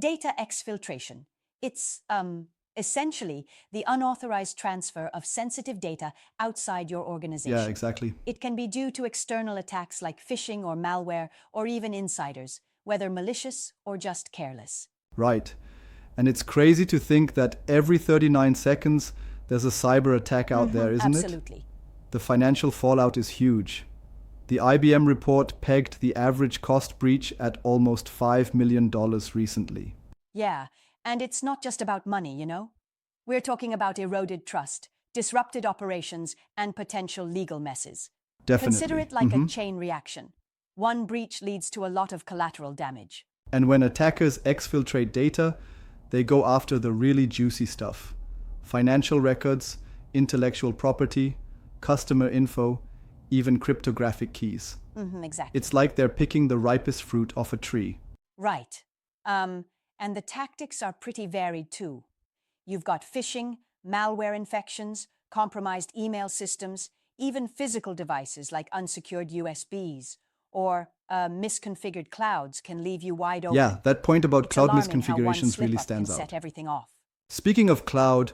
Data exfiltration. It's essentially the unauthorized transfer of sensitive data outside your organization. Yeah, exactly. It can be due to external attacks like phishing or malware, or even insiders, whether malicious or just careless. Right. And it's crazy to think that every 39 seconds there's a cyber attack out there, isn't it? Absolutely. The financial fallout is huge. The IBM report pegged the average cost breach at almost $5 million recently. Yeah, and it's not just about money, you know? We're talking about eroded trust, disrupted operations, and potential legal messes. Definitely. Consider it like a chain reaction. One breach leads to a lot of collateral damage. And when attackers exfiltrate data, they go after the really juicy stuff. Financial records, intellectual property, customer info, even cryptographic keys. Exactly. It's like they're picking the ripest fruit off a tree. Right. And the tactics are pretty varied too. You've got phishing, malware infections, compromised email systems, even physical devices like unsecured USBs or misconfigured clouds can leave you wide open. Yeah, that point about It's cloud alarming how one misconfigurations really slip-up stands can out. set everything off. Speaking of cloud,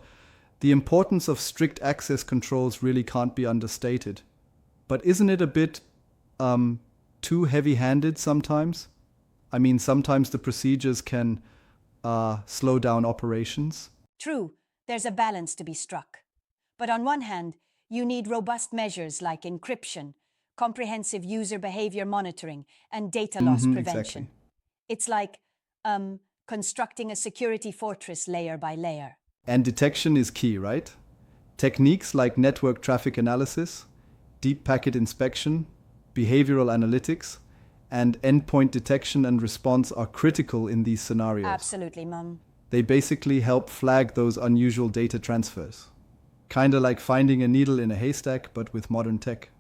the importance of strict access controls really can't be understated. But isn't it a bit too heavy-handed sometimes? I mean, sometimes the procedures can slow down operations. True, there's a balance to be struck. But on one hand, you need robust measures like encryption, comprehensive user behavior monitoring, and data loss prevention. Exactly. It's like constructing a security fortress layer by layer. And detection is key, right? Techniques like network traffic analysis, deep packet inspection, behavioral analytics, and endpoint detection and response are critical in these scenarios. Absolutely, Mum. They basically help flag those unusual data transfers. Kinda like finding a needle in a haystack, but with modern tech.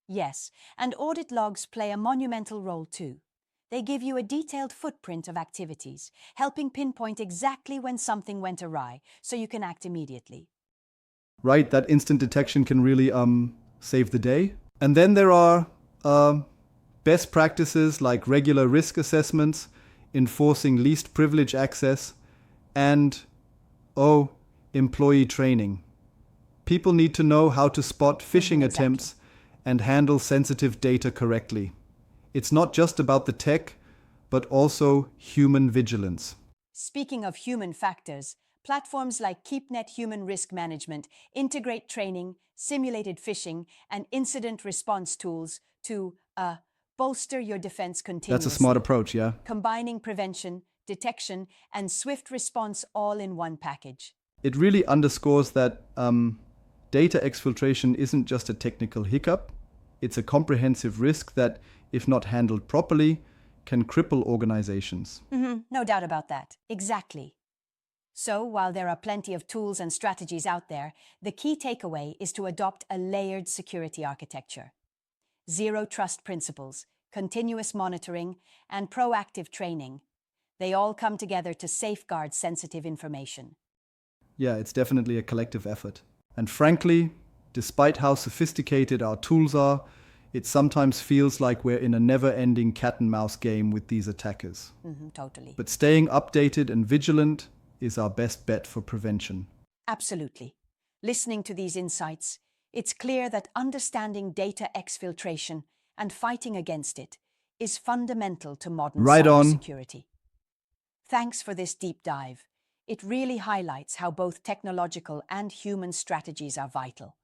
Yes, and audit logs play a monumental role too. They give you a detailed footprint of activities, helping pinpoint exactly when something went awry, so you can act immediately. Right, that instant detection can really save the day. And then there are best practices like regular risk assessments, enforcing least privilege access, and employee training. People need to know how to spot phishing attempts and handle sensitive data correctly. It's not just about the tech, but also human vigilance. Speaking of human factors, platforms like Keepnet Human Risk Management integrate training, simulated phishing, and incident response tools to bolster your defense continuously. That's a smart approach, yeah? Combining prevention, detection, and swift response all in one package. It really underscores that data exfiltration isn't just a technical hiccup. It's a comprehensive risk that, if not handled properly, can cripple organizations. No doubt about that. Exactly. So, while there are plenty of tools and strategies out there, the key takeaway is to adopt a layered security architecture. Zero trust principles, continuous monitoring, and proactive training. They all come together to safeguard sensitive information. Yeah, it's definitely a collective effort. And frankly, despite how sophisticated our tools are, it sometimes feels like we're in a never-ending cat-and-mouse game with these attackers. Totally. But staying updated and vigilant is our best bet for prevention. Absolutely. Listening to these insights, it's clear that understanding data exfiltration and fighting against it is fundamental to modern cybersecurity. Thanks for this deep dive. It really highlights how both technological and human strategies are vital.